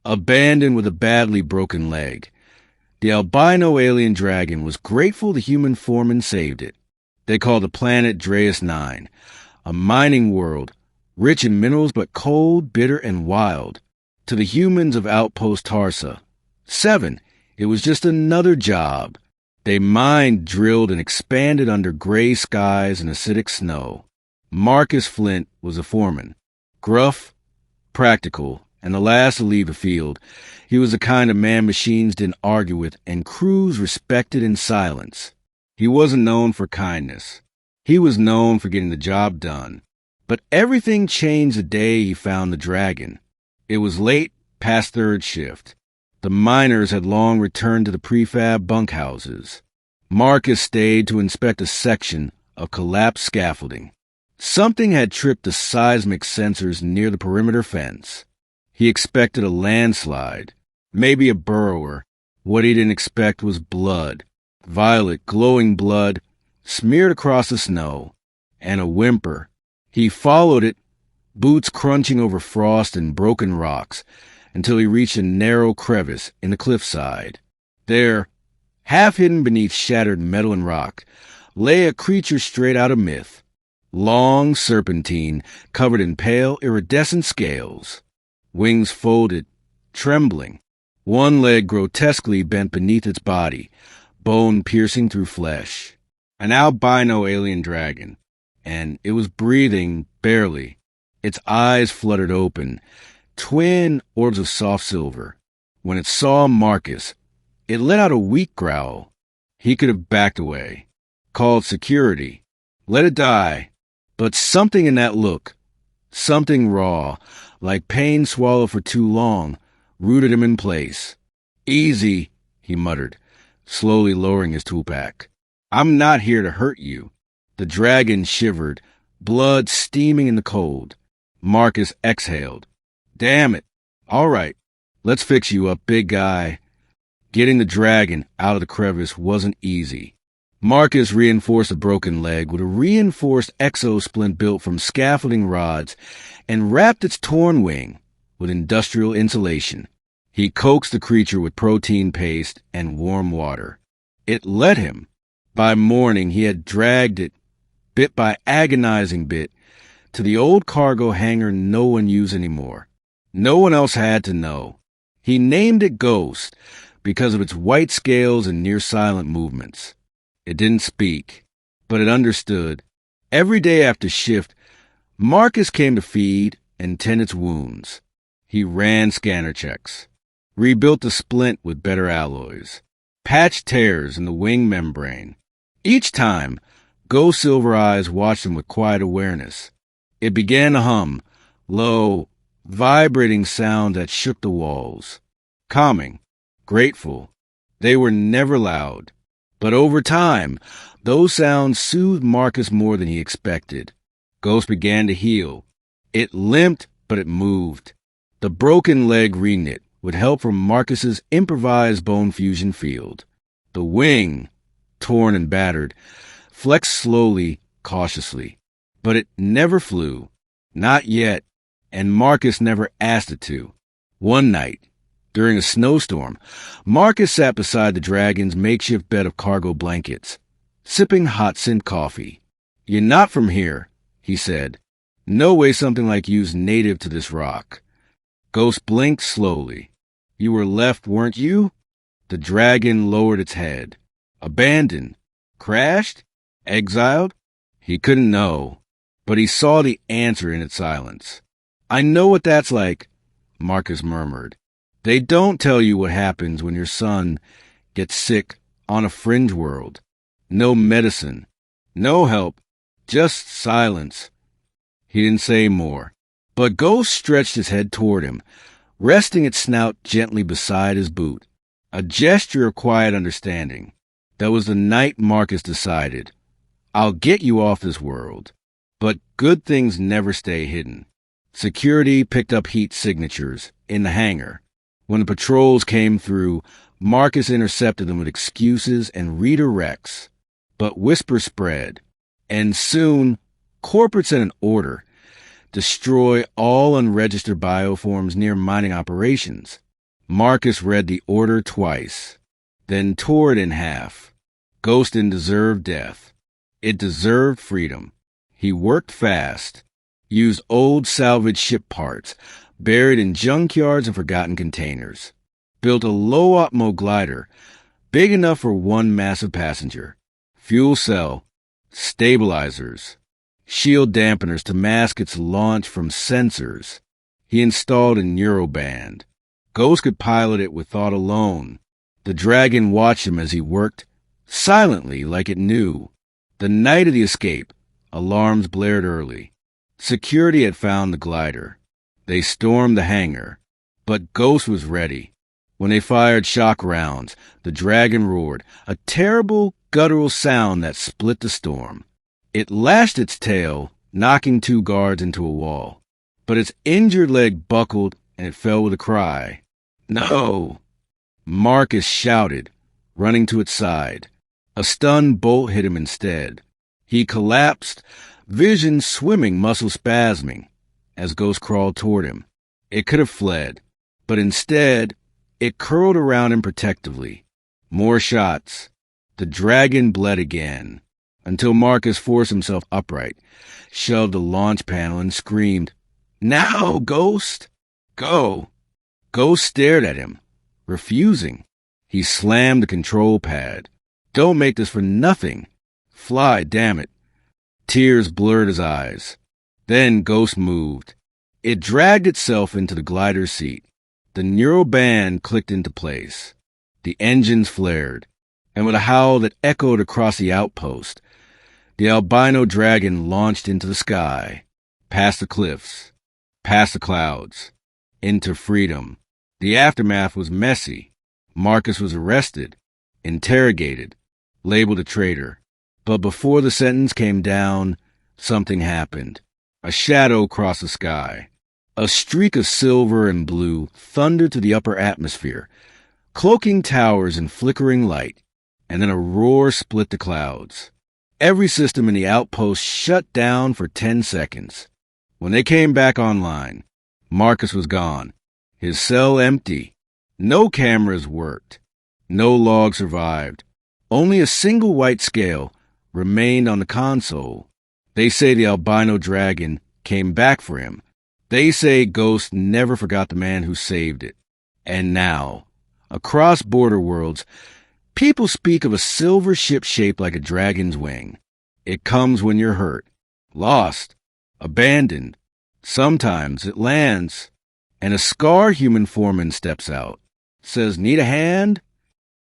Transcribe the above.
abandoned with a badly broken leg. The albino alien dragon was grateful the human foreman saved it. They called the planet Dreas 9, a mining world, rich in minerals but cold, bitter, and wild. To the humans of Outpost Tarsa, 7, it was just another job. They mined, drilled, and expanded under gray skies and acidic snow. Marcus Flint was a foreman. Gruff, practical, and the last to leave the field. He was the kind of man machines didn't argue with and crews respected in silence. He wasn't known for kindness. He was known for getting the job done. But everything changed the day he found the dragon. It was late, past third shift. The miners had long returned to the prefab bunkhouses. Marcus stayed to inspect a section of collapsed scaffolding. Something had tripped the seismic sensors near the perimeter fence. He expected a landslide, maybe a burrower. What he didn't expect was blood, violet, glowing blood, smeared across the snow, and a whimper. He followed it, boots crunching over frost and broken rocks, until he reached a narrow crevice in the cliffside. There, half hidden beneath shattered metal and rock, lay a creature straight out of myth. Long serpentine, covered in pale, iridescent scales. Wings folded, trembling. One leg grotesquely bent beneath its body, bone piercing through flesh. An albino alien dragon. And it was breathing, barely. Its eyes fluttered open, twin orbs of soft silver. When it saw Marcus, it let out a weak growl. He could have backed away, called security, let it die. But something in that look, something raw, like pain swallowed for too long, rooted him in place. Easy, he muttered, slowly lowering his tool-pack. I'm not here to hurt you. The dragon shivered, blood steaming in the cold. Marcus exhaled. Damn it. All right, let's fix you up, big guy. Getting the dragon out of the crevice wasn't easy. Marcus reinforced a broken leg with a reinforced exosplint built from scaffolding rods and wrapped its torn wing with industrial insulation. He coaxed the creature with protein paste and warm water. It let him. By morning, he had dragged it, bit by agonizing bit, to the old cargo hangar no one used anymore. No one else had to know. He named it Ghost because of its white scales and near-silent movements. It didn't speak, but it understood. Every day after shift, Marcus came to feed and tend its wounds. He ran scanner checks, rebuilt the splint with better alloys, patched tears in the wing membrane. Each time, Ghost Silver Eyes watched him with quiet awareness. It began to hum, low, vibrating sound that shook the walls. Calming, grateful. They were never loud. But over time, those sounds soothed Marcus more than he expected. Ghost began to heal. It limped, but it moved. The broken leg reknit with help from Marcus's improvised bone fusion field. The wing, torn and battered, flexed slowly, cautiously. But it never flew. Not yet. And Marcus never asked it to. One night, during a snowstorm, Marcus sat beside the dragon's makeshift bed of cargo blankets, sipping hot scent coffee. You're not from here, he said. No way something like you's native to this rock. Ghost blinked slowly. You were left, weren't you? The dragon lowered its head. Abandoned? Crashed? Exiled? He couldn't know, but he saw the answer in its silence. I know what that's like, Marcus murmured. They don't tell you what happens when your son gets sick on a fringe world. No medicine, no help, just silence. He didn't say more, but Ghost stretched his head toward him, resting its snout gently beside his boot. A gesture of quiet understanding. That was the night Marcus decided, I'll get you off this world. But good things never stay hidden. Security picked up heat signatures in the hangar. When the patrols came through, Marcus intercepted them with excuses and redirects. But whisper spread, and soon corporate sent an order: destroy all unregistered bioforms near mining operations. Marcus read the order twice, then tore it in half. Ghost didn't deserve death. It deserved freedom. He worked fast, used old salvaged ship parts, buried in junkyards and forgotten containers, built a low-opmo glider, big enough for one massive passenger, fuel cell, stabilizers, shield dampeners to mask its launch from sensors. He installed a neuroband. Ghost could pilot it with thought alone. The Dragon watched him as he worked, silently like it knew. The night of the escape, alarms blared early. Security had found the glider. They stormed the hangar. But Ghost was ready. When they fired shock rounds, the Dragon roared, a terrible, guttural sound that split the storm. It lashed its tail, knocking 2 guards into a wall. But its injured leg buckled, and it fell with a cry. No! Marcus shouted, running to its side. A stunned bolt hit him instead. He collapsed, vision swimming, muscle spasming, as Ghost crawled toward him. It could have fled, but instead, it curled around him protectively. More shots. The Dragon bled again, until Marcus forced himself upright, shoved the launch panel, and screamed, "Now, Ghost! Go!" Ghost stared at him, refusing. He slammed the control pad. Don't make this for nothing. Fly, damn it. Tears blurred his eyes. Then Ghost moved. It dragged itself into the glider's seat. The neural band clicked into place. The engines flared, and with a howl that echoed across the outpost, the albino dragon launched into the sky, past the cliffs, past the clouds, into freedom. The aftermath was messy. Marcus was arrested, interrogated, labeled a traitor. But before the sentence came down, something happened. A shadow crossed the sky. A streak of silver and blue thundered to the upper atmosphere, cloaking towers in flickering light, and then a roar split the clouds. Every system in the outpost shut down for 10 seconds. When they came back online, Marcus was gone, his cell empty. No cameras worked. No log survived. Only a single white scale remained on the console. They say the albino dragon came back for him. They say Ghost never forgot the man who saved it. And now, across border worlds, people speak of a silver ship shaped like a dragon's wing. It comes when you're hurt, lost, abandoned. Sometimes it lands, and a scarred human foreman steps out, says, "Need a hand?"